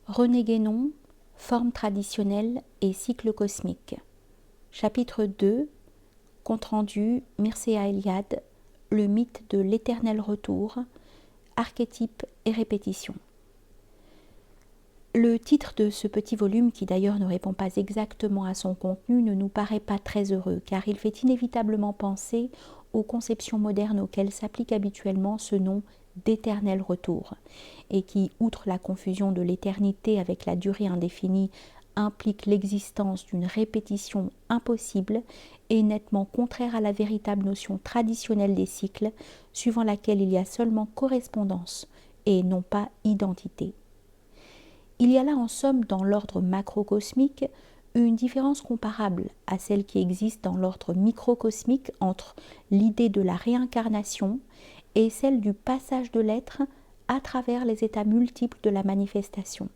René Guénon, Forme traditionnelle et cycle cosmique. Chapitre 2, compte-rendu Mircea Eliade, le mythe de l'éternel retour, archétype et répétition. Le titre de ce petit volume, qui d'ailleurs ne répond pas exactement à son contenu, ne nous paraît pas très heureux, car il fait inévitablement penser aux conceptions modernes auxquelles s'applique habituellement ce nom d'éternel retour, et qui, outre la confusion de l'éternité avec la durée indéfinie, implique l'existence d'une répétition impossible et nettement contraire à la véritable notion traditionnelle des cycles, suivant laquelle il y a seulement correspondance et non pas identité. Il y a là en somme dans l'ordre macrocosmique une différence comparable à celle qui existe dans l'ordre microcosmique entre l'idée de la réincarnation et celle du passage de l'être à travers les états multiples de la manifestation.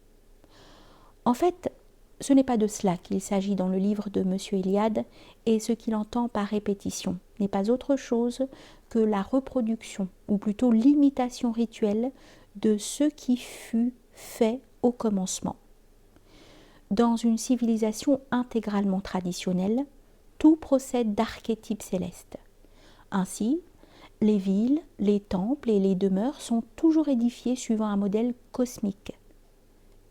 En fait, ce n'est pas de cela qu'il s'agit dans le livre de M. Eliade, et ce qu'il entend par répétition n'est pas autre chose que la reproduction, ou plutôt l'imitation rituelle de ce qui fut fait au commencement. Dans une civilisation intégralement traditionnelle, tout procède d'archétypes célestes. Ainsi, les villes, les temples et les demeures sont toujours édifiés suivant un modèle cosmique.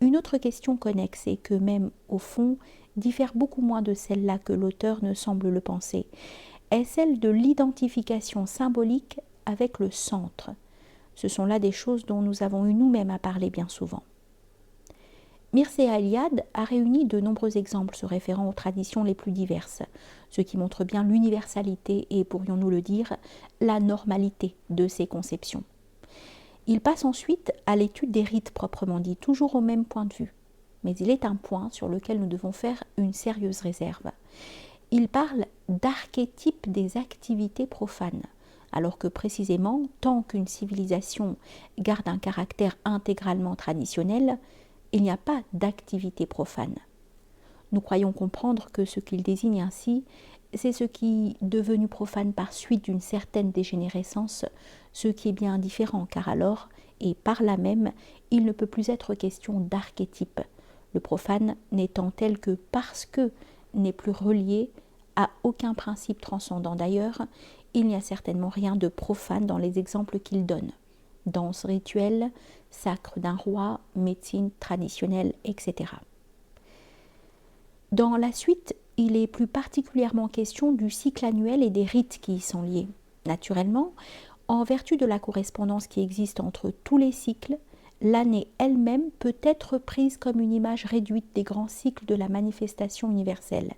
Une autre question connexe et que même, au fond, diffère beaucoup moins de celle-là que l'auteur ne semble le penser, est celle de l'identification symbolique avec le centre. Ce sont là des choses dont nous avons eu nous-mêmes à parler bien souvent. Mircea Eliade a réuni de nombreux exemples se référant aux traditions les plus diverses, ce qui montre bien l'universalité et, pourrions-nous le dire, la normalité de ces conceptions. Il passe ensuite à l'étude des rites proprement dit, toujours au même point de vue. Mais il est un point sur lequel nous devons faire une sérieuse réserve. Il parle d'archétype des activités profanes, alors que précisément, tant qu'une civilisation garde un caractère intégralement traditionnel, il n'y a pas d'activité profane. Nous croyons comprendre que ce qu'il désigne ainsi, c'est ce qui, devenu profane par suite d'une certaine dégénérescence, ce qui est bien différent, car alors, et par là même, il ne peut plus être question d'archétype, le profane n'étant tel que parce que n'est plus relié à aucun principe transcendant. D'ailleurs, il n'y a certainement rien de profane dans les exemples qu'il donne. Danse rituelle, sacre d'un roi, médecine traditionnelle, etc. Dans la suite, il est plus particulièrement question du cycle annuel et des rites qui y sont liés. Naturellement, en vertu de la correspondance qui existe entre tous les cycles, l'année elle-même peut être prise comme une image réduite des grands cycles de la manifestation universelle.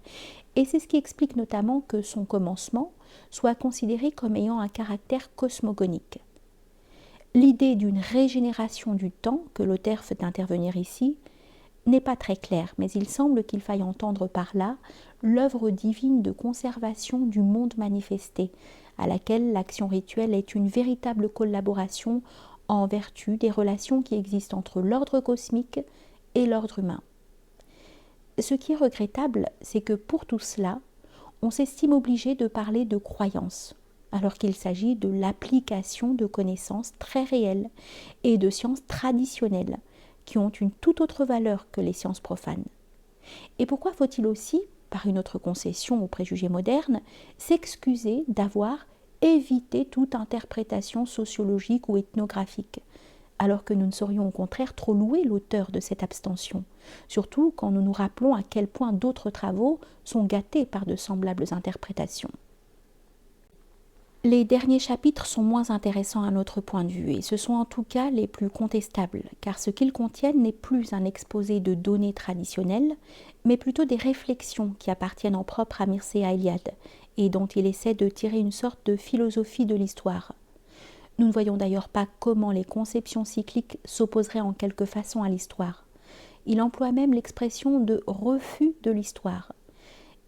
Et c'est ce qui explique notamment que son commencement soit considéré comme ayant un caractère cosmogonique. L'idée d'une régénération du temps que l'auteur fait intervenir ici n'est pas très claire, mais il semble qu'il faille entendre par là l'œuvre divine de conservation du monde manifesté, à laquelle l'action rituelle est une véritable collaboration en vertu des relations qui existent entre l'ordre cosmique et l'ordre humain. Ce qui est regrettable, c'est que pour tout cela, on s'estime obligé de parler de croyance, alors qu'il s'agit de l'application de connaissances très réelles et de sciences traditionnelles qui ont une toute autre valeur que les sciences profanes. Et pourquoi faut-il aussi, par une autre concession aux préjugés modernes, s'excuser d'avoir évité toute interprétation sociologique ou ethnographique, alors que nous ne saurions au contraire trop louer l'auteur de cette abstention, surtout quand nous nous rappelons à quel point d'autres travaux sont gâtés par de semblables interprétations. Les derniers chapitres sont moins intéressants à notre point de vue, et ce sont en tout cas les plus contestables, car ce qu'ils contiennent n'est plus un exposé de données traditionnelles, mais plutôt des réflexions qui appartiennent en propre à Mircea Eliade, et dont il essaie de tirer une sorte de philosophie de l'histoire. Nous ne voyons d'ailleurs pas comment les conceptions cycliques s'opposeraient en quelque façon à l'histoire. Il emploie même l'expression de refus de l'histoire.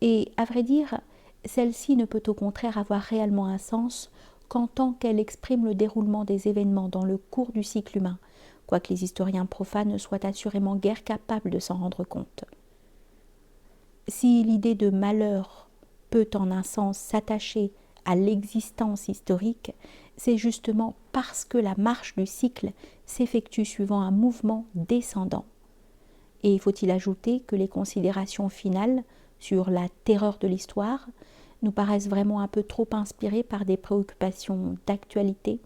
Et, à vrai dire, celle-ci ne peut au contraire avoir réellement un sens qu'en tant qu'elle exprime le déroulement des événements dans le cours du cycle humain, quoique les historiens profanes ne soient assurément guère capables de s'en rendre compte. Si l'idée de malheur peut en un sens s'attacher à l'existence historique, c'est justement parce que la marche du cycle s'effectue suivant un mouvement descendant. Et faut-il ajouter que les considérations finales sur la terreur de l'histoire nous paraissent vraiment un peu trop inspirées par des préoccupations d'actualité